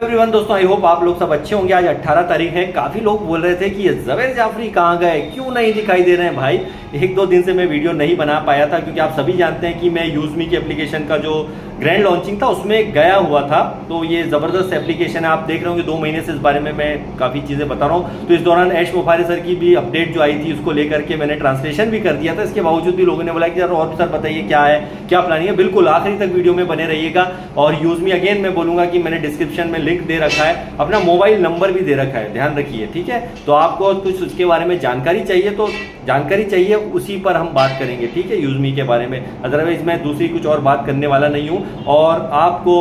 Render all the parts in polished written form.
Everyone दोस्तों, I hope आप लोग सब अच्छे होंगे। आज 18 तारीख है। काफी लोग बोल रहे थे कि ये ज़वेर जाफरी कहाँ गए, क्यों नहीं दिखाई दे रहे हैं भाई। एक दो दिन से मैं वीडियो नहीं बना पाया था क्योंकि आप सभी जानते हैं कि मैं यूज़मी की एप्लीकेशन का जो ग्रैंड लॉन्चिंग था उसमें गया हुआ था। तो ये ज़बरदस्त एप्लीकेशन है, आप देख रहे होंगे 2 महीने से इस बारे में मैं काफ़ी चीज़ें बता रहा हूँ। तो इस दौरान ऐश मुफारी सर की भी अपडेट जो आई थी उसको लेकर के मैंने ट्रांसलेशन भी कर दिया था। इसके बावजूद भी लोगों ने बोला कि यार और सर बताइए क्या है, क्या प्लानिंग है। बिल्कुल आखिरी तक वीडियो में बने रहिएगा। और यूज़मी अगेन मैं बोलूँगा कि मैंने डिस्क्रिप्शन में लिंक दे रखा है, अपना मोबाइल नंबर भी दे रखा है, ध्यान रखिए, ठीक है। तो आपको कुछ उसके बारे में जानकारी चाहिए तो जानकारी चाहिए, उसी पर हम बात करेंगे, ठीक है, यूज़मी के बारे में। अदरवाइज मैं दूसरी कुछ और बात करने वाला नहीं हूँ। और आपको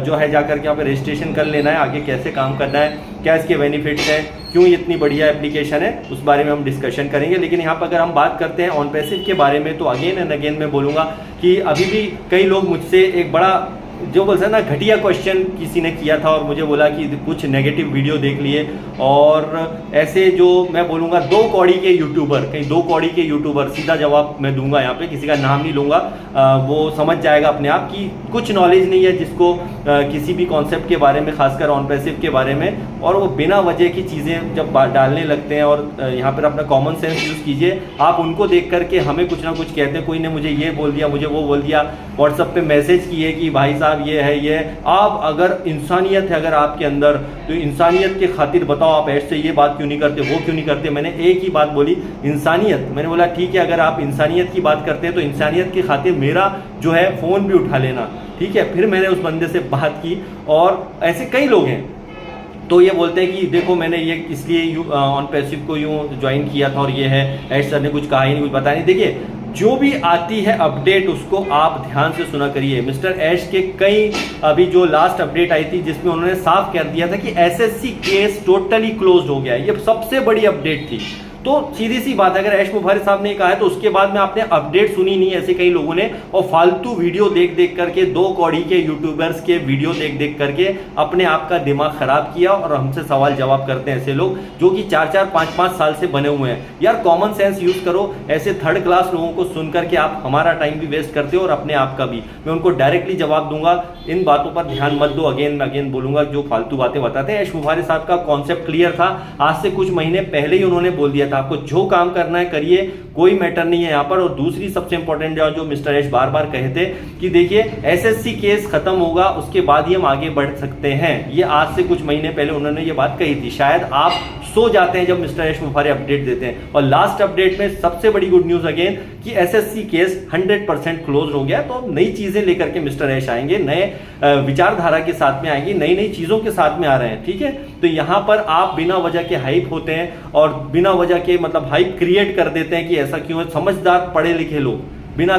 जो है जाकर के यहाँ पे रजिस्ट्रेशन कर लेना है, आगे कैसे काम करना है, क्या इसके बेनिफिट्स हैं, क्यों ये इतनी बढ़िया एप्लीकेशन है, उस बारे में हम डिस्कशन करेंगे। लेकिन यहाँ पर अगर हम बात करते हैं ऑन पैसिव के बारे में तो अगेन एंड अगेन मैं बोलूँगा कि अभी भी कई लोग मुझसे एक बड़ा जो बोलते हैं ना घटिया क्वेश्चन किसी ने किया था और मुझे बोला कि कुछ नेगेटिव वीडियो देख लिए। और ऐसे जो मैं बोलूँगा 2 कौड़ी के यूट्यूबर, कहीं 2 कौड़ी के यूट्यूबर, सीधा जवाब मैं दूंगा यहाँ पे, किसी का नाम नहीं लूँगा, वो समझ जाएगा अपने आप कि कुछ नॉलेज नहीं है जिसको किसी भी कॉन्सेप्ट के बारे में, खासकर ऑन पैसिव के बारे में, और वो बिना वजह की चीज़ें जब डालने लगते हैं। और यहाँ पर अपना कॉमन सेंस यूज़ कीजिए। आप उनको देख करके हमें कुछ ना कुछ कहते हैं, कोई ने मुझे ये बोल दिया, मुझे वो बोल दिया, व्हाट्सएप पे मैसेज किए कि भाई साहब ये है ये। आप अगर इंसानियत है अगर आपके अंदर, तो इंसानियत के खातिर बताओ आप ऐसे ये बात क्यों नहीं करते, वो क्यों नहीं करते। मैंने एक ही बात बोली, इंसानियत। मैंने बोला ठीक है, अगर आप इंसानियत की बात करते हैं तो इंसानियत की खातिर मेरा जो है फ़ोन भी उठा लेना, ठीक है। फिर मैंने उस बंदे से बात की। और ऐसे कई लोग हैं तो ये बोलते हैं कि देखो मैंने ये इसलिए ऑन पैसिव को यूँ ज्वाइन किया था और ये है, ऐश सर ने कुछ कहा ही नहीं, कुछ बताया नहीं। देखिए जो भी आती है अपडेट उसको आप ध्यान से सुना करिए। मिस्टर ऐश के कई अभी जो लास्ट अपडेट आई थी जिसमें उन्होंने साफ कर दिया था कि एसएससी केस टोटली क्लोज हो गया है, ये सबसे बड़ी अपडेट थी। तो सीधी सी बात है, अगर ऐश मुफारी साहब ने कहा है तो उसके बाद में आपने अपडेट सुनी नहीं ऐसे कई लोगों ने, और फालतू वीडियो देख देख करके 2 कौड़ी के यूट्यूबर्स के वीडियो देख देख करके अपने आप का दिमाग खराब किया। और हमसे सवाल जवाब करते हैं ऐसे लोग जो कि 4-4, 5-5 साल से बने हुए हैं। यार कॉमन सेंस यूज करो। ऐसे थर्ड क्लास लोगों को सुन करके आप हमारा टाइम भी वेस्ट करते हो और अपने आप का भी। मैं उनको डायरेक्टली जवाब दूंगा, इन बातों पर ध्यान मत दो। अगेन बोलूंगा जो फालतू बातें बताते हैं। ऐश मुफारी साहब का कॉन्सेप्ट क्लियर था, आज से कुछ महीने पहले ही उन्होंने बोल दिया था आपको जो काम करना है करिए, कोई मैटर नहीं है यहाँ पर। और दूसरी सबसे इंपॉर्टेंट जो मिस्टर ऐश बार बार कहे थे कि देखिए एसएससी केस खत्म होगा उसके बाद ही हम आगे बढ़ सकते हैं, ये आज से कुछ महीने पहले उन्होंने ये बात कही थी। शायद आप सो जाते हैं जब मिस्टर ऐश मुफारी अपडेट देते हैं। और लास्ट अपडेट में सबसे बड़ी गुड न्यूज अगेन कि एसएससी केस 100% क्लोज हो गया। तो नई चीजें लेकर के मिस्टर ऐश आएंगे, नए विचारधारा के साथ में आएंगे, नई नई चीजों के साथ में आ रहे हैं, ठीक है। तो यहां पर आप बिना वजह के हाइप होते हैं और बिना वजह के मतलब हाइप क्रिएट कर देते हैं कि ऐसा क्यों है। समझदार पढ़े लिखे लोग बिना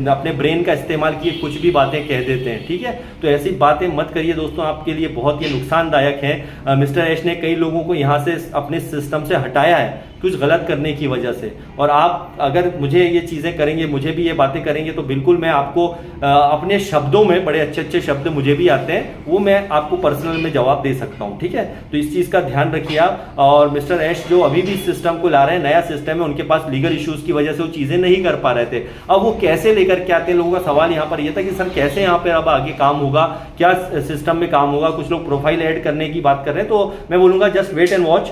अपने ब्रेन का इस्तेमाल किए कुछ भी बातें कह देते हैं, ठीक है। तो ऐसी बातें मत करिए दोस्तों, आपके लिए बहुत ही नुकसानदायक है। मिस्टर ऐश ने कई लोगों को यहाँ से अपने सिस्टम से हटाया है कुछ गलत करने की वजह से। और आप अगर मुझे ये चीज़ें करेंगे, मुझे भी ये बातें करेंगे तो बिल्कुल मैं आपको अपने शब्दों में, बड़े अच्छे अच्छे शब्द मुझे भी आते हैं, वो मैं आपको पर्सनल में जवाब दे सकता हूँ, ठीक है। तो इस चीज़ का ध्यान रखिए आप। और मिस्टर ऐश जो अभी भी सिस्टम को ला रहे हैं, नया सिस्टम है, उनके पास लीगल इश्यूज की वजह से वो चीज़ें नहीं कर पा रहे थे। अब वो कैसे लेकर के आते हैं, लोगों का सवाल यहाँ पर यह था कि सर कैसे यहाँ पर अब आगे काम होगा, क्या सिस्टम में काम होगा। कुछ लोग प्रोफाइल ऐड करने की बात कर रहे हैं, तो मैं बोलूँगा जस्ट वेट एंड वॉच।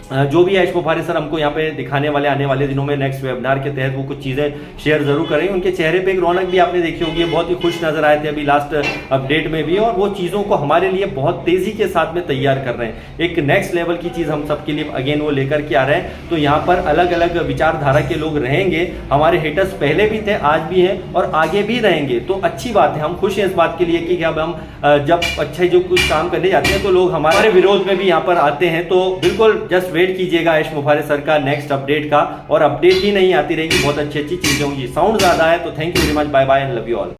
जो भी ऐश मुफारी सर हमको यहाँ पे दिखाने वाले आने वाले दिनों में नेक्स्ट वेबिनार के तहत वो कुछ चीज़ें शेयर जरूर करेंगे। उनके चेहरे पे एक रौनक भी आपने देखी होगी, बहुत ही खुश नजर आए थे अभी लास्ट अपडेट में भी। और वो चीज़ों को हमारे लिए बहुत तेजी के साथ में तैयार कर रहे हैं। एक नेक्स्ट लेवल की चीज़ हम सबके लिए अगेन वो लेकर के आ रहे हैं। तो यहाँ पर अलग अलग विचारधारा के लोग रहेंगे। हमारे हेटर्स पहले भी थे, आज भी हैं और आगे भी रहेंगे। तो अच्छी बात है, हम खुश हैं इस बात के लिए कि अब हम जब अच्छे जो कुछ काम करने जाते हैं तो लोग हमारे विरोध में भी यहाँ पर आते हैं। तो बिल्कुल जस्ट वेट कीजिएगा ऐश मुफारी सर का नेक्स्ट अपडेट का। और अपडेट ही नहीं आती रहेगी, बहुत अच्छी अच्छी चीजें होंगी। साउंड ज्यादा है तो thank you very much, bye bye and love you all.